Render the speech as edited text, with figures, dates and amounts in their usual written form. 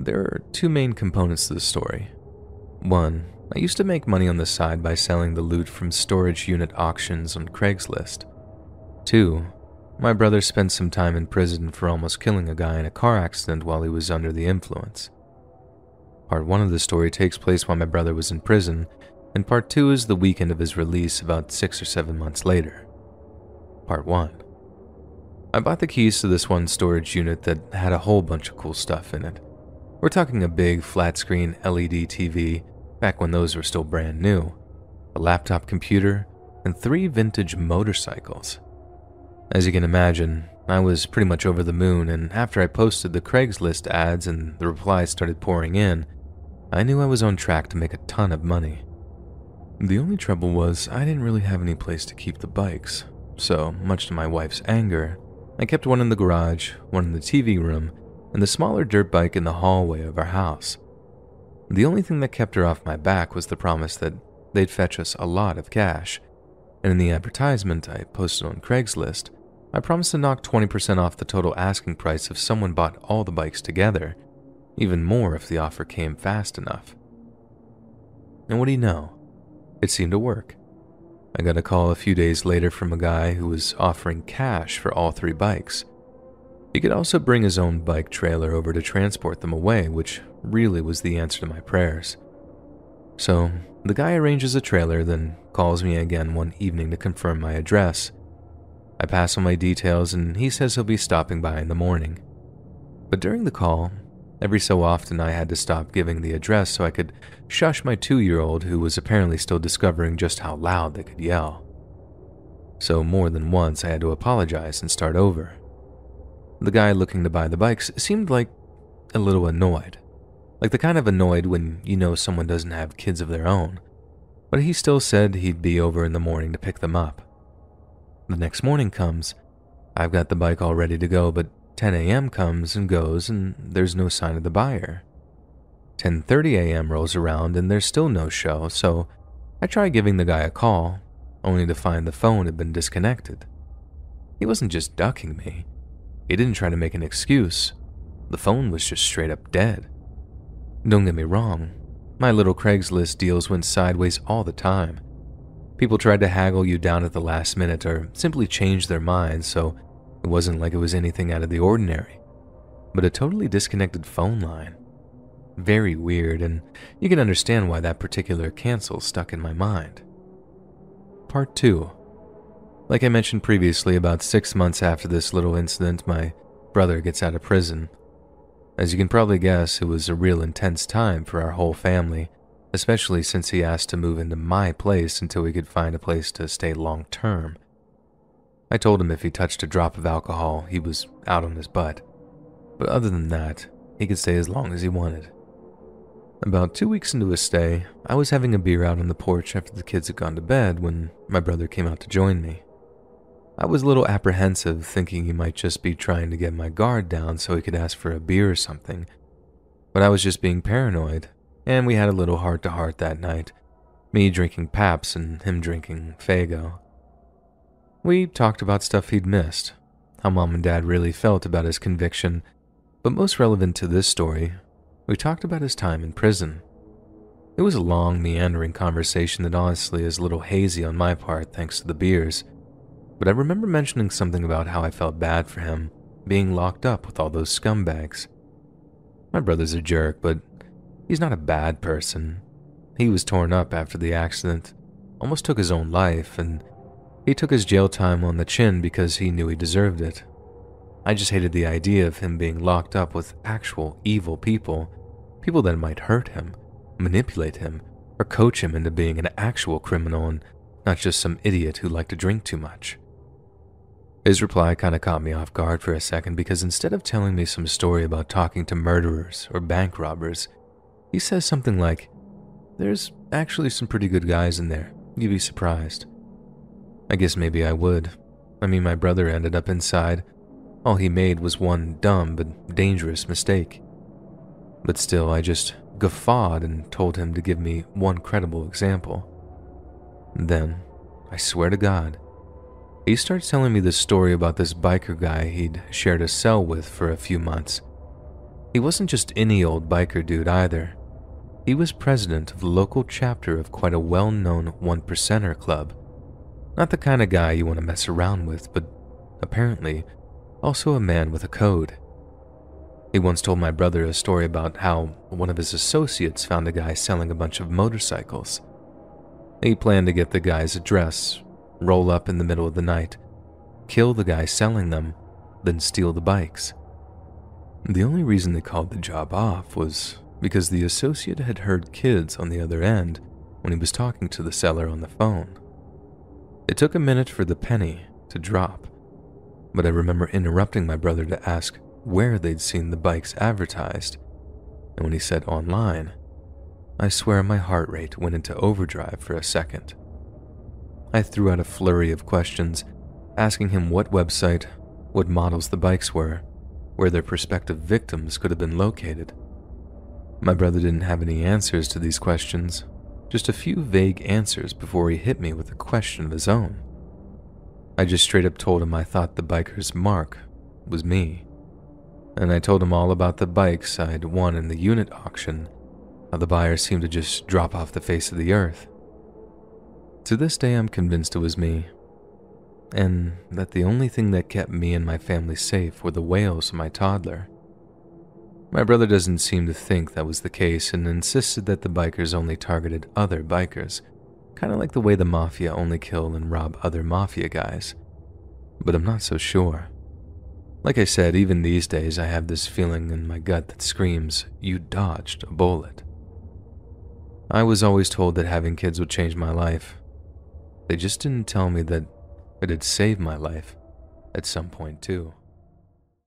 there are two main components to the story. One, I used to make money on the side by selling the loot from storage unit auctions on Craigslist. Two, my brother spent some time in prison for almost killing a guy in a car accident while he was under the influence. Part 1 of the story takes place while my brother was in prison, and Part 2 is the weekend of his release about 6 or 7 months later. Part 1. I bought the keys to this one storage unit that had a whole bunch of cool stuff in it. We're talking a big flat-screen LED TV, back when those were still brand new, a laptop computer, and 3 vintage motorcycles. As you can imagine, I was pretty much over the moon, and after I posted the Craigslist ads and the replies started pouring in, I knew I was on track to make a ton of money. The only trouble was I didn't really have any place to keep the bikes, so much to my wife's anger, I kept one in the garage, one in the TV room, and the smaller dirt bike in the hallway of our house. The only thing that kept her off my back was the promise that they'd fetch us a lot of cash, and in the advertisement I posted on Craigslist, I promised to knock 20% off the total asking price if someone bought all the bikes together, even more if the offer came fast enough. And what do you know? It seemed to work. I got a call a few days later from a guy who was offering cash for all 3 bikes. He could also bring his own bike trailer over to transport them away, which really was the answer to my prayers. So, the guy arranges a trailer, then calls me again one evening to confirm my address. I pass on my details and he says he'll be stopping by in the morning. But during the call, every so often I had to stop giving the address so I could shush my 2-year-old who was apparently still discovering just how loud they could yell. So more than once I had to apologize and start over. The guy looking to buy the bikes seemed like a little annoyed. Like the kind of annoyed when you know someone doesn't have kids of their own. But he still said he'd be over in the morning to pick them up. The next morning comes, I've got the bike all ready to go, but 10 a.m. comes and goes and there's no sign of the buyer. 10:30 a.m. rolls around and there's still no show, so I try giving the guy a call, only to find the phone had been disconnected. He wasn't just ducking me. He didn't try to make an excuse. The phone was just straight up dead. Don't get me wrong, my little Craigslist deals went sideways all the time. People tried to haggle you down at the last minute or simply change their minds, so it wasn't like it was anything out of the ordinary. But a totally disconnected phone line. Very weird, and you can understand why that particular cancel stuck in my mind. Part 2. Like I mentioned previously, about 6 months after this little incident, my brother gets out of prison. As you can probably guess, it was a real intense time for our whole family, especially since he asked to move into my place until we could find a place to stay long term. I told him if he touched a drop of alcohol, he was out on his butt. But other than that, he could stay as long as he wanted. About 2 weeks into his stay, I was having a beer out on the porch after the kids had gone to bed when my brother came out to join me. I was a little apprehensive, thinking he might just be trying to get my guard down so he could ask for a beer or something. But I was just being paranoid, and we had a little heart-to-heart that night, me drinking Pabst and him drinking Faygo. We talked about stuff he'd missed, how Mom and Dad really felt about his conviction, but most relevant to this story, we talked about his time in prison. It was a long, meandering conversation that honestly is a little hazy on my part thanks to the beers, but I remember mentioning something about how I felt bad for him, being locked up with all those scumbags. My brother's a jerk, but he's not a bad person. He was torn up after the accident, almost took his own life, and he took his jail time on the chin because he knew he deserved it. I just hated the idea of him being locked up with actual evil people, people that might hurt him, manipulate him, or coach him into being an actual criminal and not just some idiot who liked to drink too much. His reply kind of caught me off guard for a second because instead of telling me some story about talking to murderers or bank robbers, he says something like, "There's actually some pretty good guys in there, you'd be surprised." I guess maybe I would. I mean, my brother ended up inside. All he made was one dumb but dangerous mistake. But still, I just guffawed and told him to give me one credible example. Then, I swear to God, he starts telling me this story about this biker guy he'd shared a cell with for a few months. He wasn't just any old biker dude either. He was president of the local chapter of quite a well-known one percenter club. Not the kind of guy you want to mess around with, but apparently also a man with a code. He once told my brother a story about how one of his associates found a guy selling a bunch of motorcycles. He planned to get the guy's address, roll up in the middle of the night, kill the guy selling them, then steal the bikes. The only reason they called the job off was because the associate had heard kids on the other end when he was talking to the seller on the phone. It took a minute for the penny to drop, but I remember interrupting my brother to ask where they'd seen the bikes advertised, and when he said online, I swear my heart rate went into overdrive for a second. I threw out a flurry of questions, asking him what website, what models the bikes were, where their prospective victims could have been located. My brother didn't have any answers to these questions, just a few vague answers before he hit me with a question of his own. I just straight up told him I thought the biker's mark was me, and I told him all about the bikes I'd won in the unit auction, how the buyers seemed to just drop off the face of the earth. To this day, I'm convinced it was me, and that the only thing that kept me and my family safe were the wails of my toddler. My brother doesn't seem to think that was the case and insisted that the bikers only targeted other bikers, kind of like the way the mafia only kill and rob other mafia guys. But I'm not so sure. Like I said, even these days I have this feeling in my gut that screams, you dodged a bullet. I was always told that having kids would change my life. They just didn't tell me that it had saved my life at some point too.